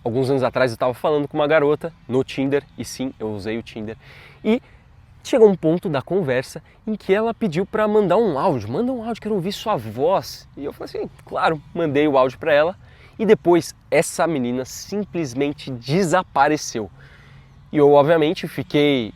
Alguns anos atrás eu estava falando com uma garota no Tinder, e sim, eu usei o Tinder, e chegou um ponto da conversa em que ela pediu para mandar um áudio. Manda um áudio, quero ouvir sua voz. E eu falei assim, claro, mandei o áudio para ela, e depois essa menina simplesmente desapareceu. E eu, obviamente, fiquei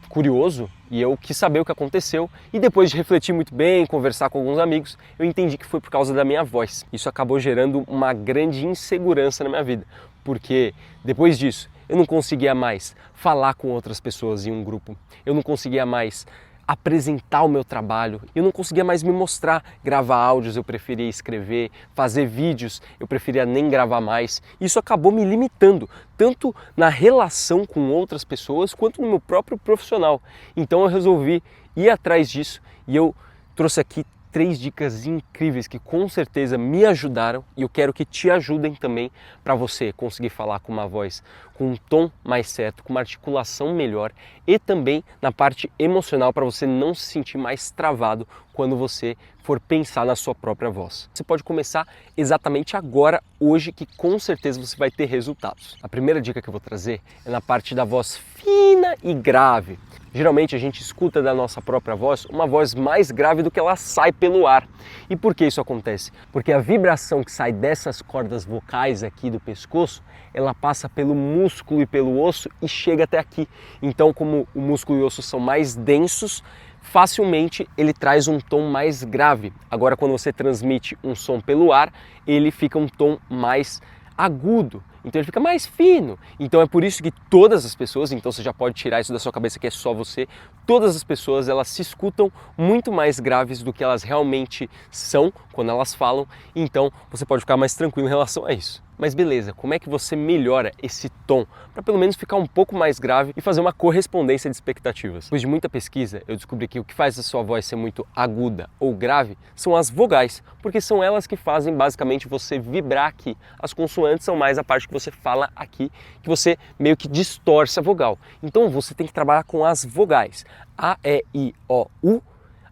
curioso e eu quis saber o que aconteceu, e depois de refletir muito bem, conversar com alguns amigos, eu entendi que foi por causa da minha voz. Isso acabou gerando uma grande insegurança na minha vida, porque depois disso eu não conseguia mais falar com outras pessoas em um grupo, eu não conseguia mais apresentar o meu trabalho, eu não conseguia mais me mostrar, gravar áudios eu preferia escrever, fazer vídeos eu preferia nem gravar mais. Isso acabou me limitando, tanto na relação com outras pessoas quanto no meu próprio profissional. Então eu resolvi ir atrás disso e eu trouxe aqui 3 dicas incríveis que com certeza me ajudaram e eu quero que te ajudem também para você conseguir falar com uma voz com um tom mais certo, com uma articulação melhor e também na parte emocional para você não se sentir mais travado quando você for pensar na sua própria voz. Você pode começar exatamente agora, hoje, que com certeza você vai ter resultados. A primeira dica que eu vou trazer é na parte da voz fina e grave. Geralmente a gente escuta da nossa própria voz uma voz mais grave do que ela sai pelo ar. E por que isso acontece? Porque a vibração que sai dessas cordas vocais aqui do pescoço, ela passa pelo músculo e pelo osso e chega até aqui. Então, como o músculo e o osso são mais densos, facilmente ele traz um tom mais grave. Agora, quando você transmite um som pelo ar, ele fica um tom mais agudo. Então ele fica mais fino. Então é por isso que todas as pessoas, então você já pode tirar isso da sua cabeça que é só você, todas as pessoas elas se escutam muito mais graves do que elas realmente são quando elas falam, então você pode ficar mais tranquilo em relação a isso. Mas beleza, como é que você melhora esse tom para pelo menos ficar um pouco mais grave e fazer uma correspondência de expectativas? Depois de muita pesquisa, eu descobri que o que faz a sua voz ser muito aguda ou grave são as vogais, porque são elas que fazem basicamente você vibrar aqui. As consoantes são mais a parte que você fala aqui, que você meio que distorce a vogal. Então você tem que trabalhar com as vogais. A, E, I, O, U.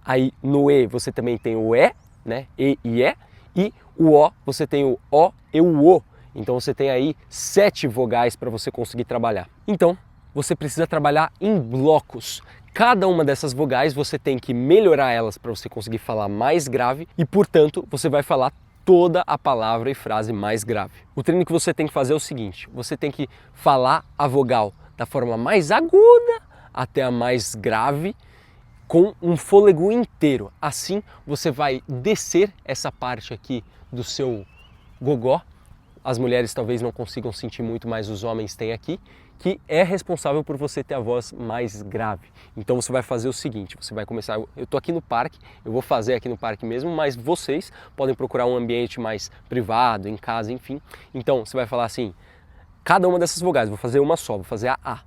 Aí no E você também tem o E, né? E e E. E o O você tem o O e o O. Então você tem aí 7 vogais para você conseguir trabalhar. Então você precisa trabalhar em blocos. Cada uma dessas vogais você tem que melhorar elas para você conseguir falar mais grave e, portanto, você vai falar toda a palavra e frase mais grave. O treino que você tem que fazer é o seguinte: você tem que falar a vogal da forma mais aguda até a mais grave, com um fôlego inteiro. Assim você vai descer essa parte aqui do seu gogó. As mulheres talvez não consigam sentir muito, mas os homens têm aqui, que é responsável por você ter a voz mais grave. Então você vai fazer o seguinte, você vai começar, eu estou aqui no parque, eu vou fazer aqui no parque mesmo, mas vocês podem procurar um ambiente mais privado, em casa, enfim. Então você vai falar assim, cada uma dessas vogais, vou fazer uma só, vou fazer a A.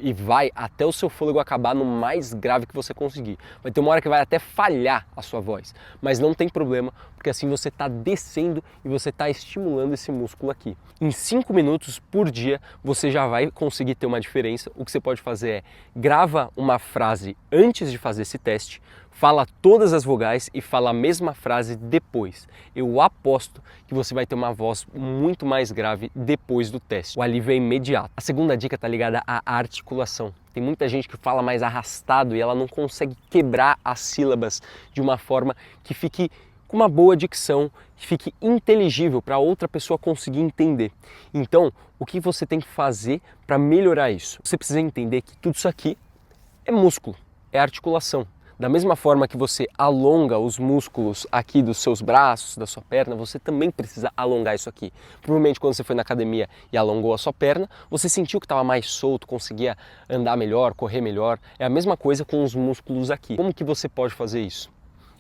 E vai até o seu fôlego acabar no mais grave que você conseguir. Vai ter uma hora que vai até falhar a sua voz, mas não tem problema, porque assim você está descendo e você está estimulando esse músculo aqui. Em 5 minutos por dia você já vai conseguir ter uma diferença. O que você pode fazer é grava uma frase antes de fazer esse teste, fala todas as vogais e fala a mesma frase depois. Eu aposto que você vai ter uma voz muito mais grave depois do teste. O alívio é imediato. A segunda dica está ligada à articulação. Tem muita gente que fala mais arrastado e ela não consegue quebrar as sílabas de uma forma que fique com uma boa dicção, que fique inteligível para outra pessoa conseguir entender. Então, o que você tem que fazer para melhorar isso? Você precisa entender que tudo isso aqui é músculo, é articulação. Da mesma forma que você alonga os músculos aqui dos seus braços, da sua perna, você também precisa alongar isso aqui. Provavelmente quando você foi na academia e alongou a sua perna, você sentiu que estava mais solto, conseguia andar melhor, correr melhor. É a mesma coisa com os músculos aqui. Como que você pode fazer isso?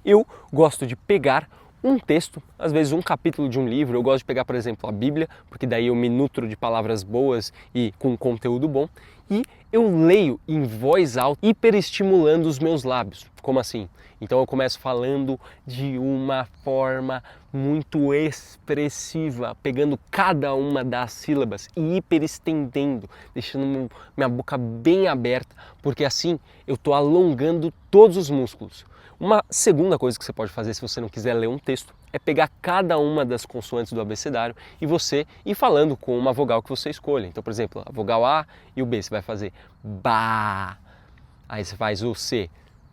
Eu gosto de pegar um texto, às vezes um capítulo de um livro, eu gosto de pegar, por exemplo, a Bíblia, porque daí eu me nutro de palavras boas e com conteúdo bom, e eu leio em voz alta, hiperestimulando os meus lábios. Como assim? Então eu começo falando de uma forma muito expressiva, pegando cada uma das sílabas e hiperestendendo, deixando minha boca bem aberta, porque assim eu estou alongando todos os músculos. Uma segunda coisa que você pode fazer se você não quiser ler um texto é pegar cada uma das consoantes do abecedário e você ir falando com uma vogal que você escolha. Então, por exemplo, a vogal A e o B, você vai fazer ba, aí você faz o C,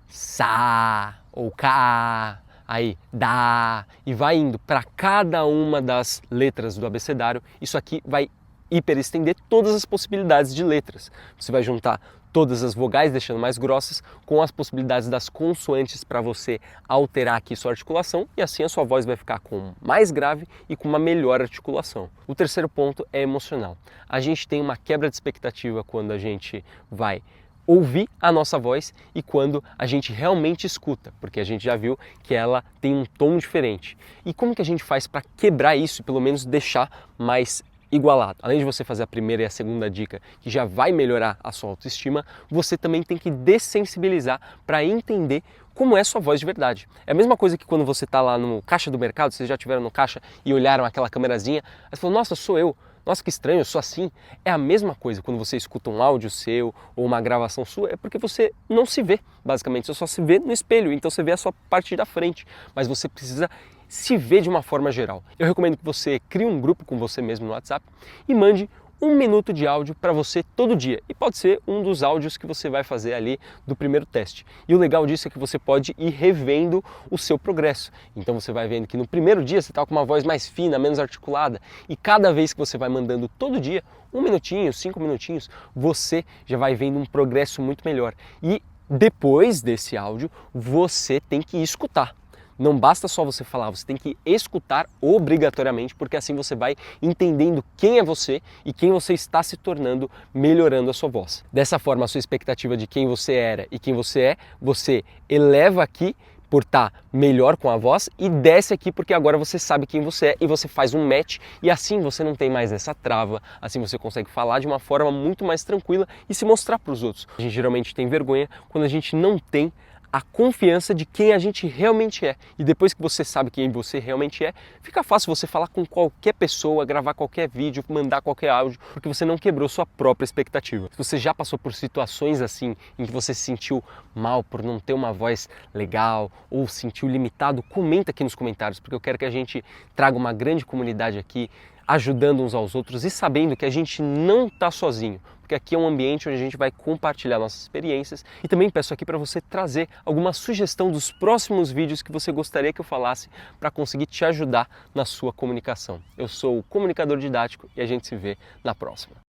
sa, ou ca, aí dá, e vai indo para cada uma das letras do abecedário. Isso aqui vai hiperestender todas as possibilidades de letras. Você vai juntar todas as vogais, deixando mais grossas, com as possibilidades das consoantes para você alterar aqui sua articulação, e assim a sua voz vai ficar com mais grave e com uma melhor articulação. O terceiro ponto é emocional. A gente tem uma quebra de expectativa quando a gente vai ouvir a nossa voz e quando a gente realmente escuta, porque a gente já viu que ela tem um tom diferente. E como que a gente faz para quebrar isso e pelo menos deixar mais igualado? Além de você fazer a primeira e a segunda dica, que já vai melhorar a sua autoestima, você também tem que dessensibilizar para entender como é sua voz de verdade. É a mesma coisa que quando você está lá no caixa do mercado, vocês já estiveram no caixa e olharam aquela câmerazinha, aí você falou, nossa, sou eu. Nossa, que estranho, eu sou assim. É a mesma coisa quando você escuta um áudio seu ou uma gravação sua, é porque você não se vê, basicamente. Você só se vê no espelho, então você vê a sua parte da frente. Mas você precisa se ver de uma forma geral. Eu recomendo que você crie um grupo com você mesmo no WhatsApp e mande 1 minuto de áudio para você todo dia. E pode ser um dos áudios que você vai fazer ali do primeiro teste. E o legal disso é que você pode ir revendo o seu progresso. Então você vai vendo que no primeiro dia você está com uma voz mais fina, menos articulada. E cada vez que você vai mandando todo dia, 1 minutinho, 5 minutinhos, você já vai vendo um progresso muito melhor. E depois desse áudio, você tem que escutar. Não basta só você falar, você tem que escutar obrigatoriamente, porque assim você vai entendendo quem é você e quem você está se tornando, melhorando a sua voz. Dessa forma, a sua expectativa de quem você era e quem você eleva aqui por estar melhor com a voz e desce aqui porque agora você sabe quem você é e você faz um match e assim você não tem mais essa trava, assim você consegue falar de uma forma muito mais tranquila e se mostrar para os outros. A gente geralmente tem vergonha quando a gente não tem a confiança de quem a gente realmente é. E depois que você sabe quem você realmente é, fica fácil você falar com qualquer pessoa, gravar qualquer vídeo, mandar qualquer áudio, porque você não quebrou sua própria expectativa. Se você já passou por situações assim, em que você se sentiu mal por não ter uma voz legal ou se sentiu limitado, comenta aqui nos comentários, porque eu quero que a gente traga uma grande comunidade aqui, ajudando uns aos outros e sabendo que a gente não está sozinho, porque aqui é um ambiente onde a gente vai compartilhar nossas experiências e também peço aqui para você trazer alguma sugestão dos próximos vídeos que você gostaria que eu falasse para conseguir te ajudar na sua comunicação. Eu sou o comunicador didático e a gente se vê na próxima.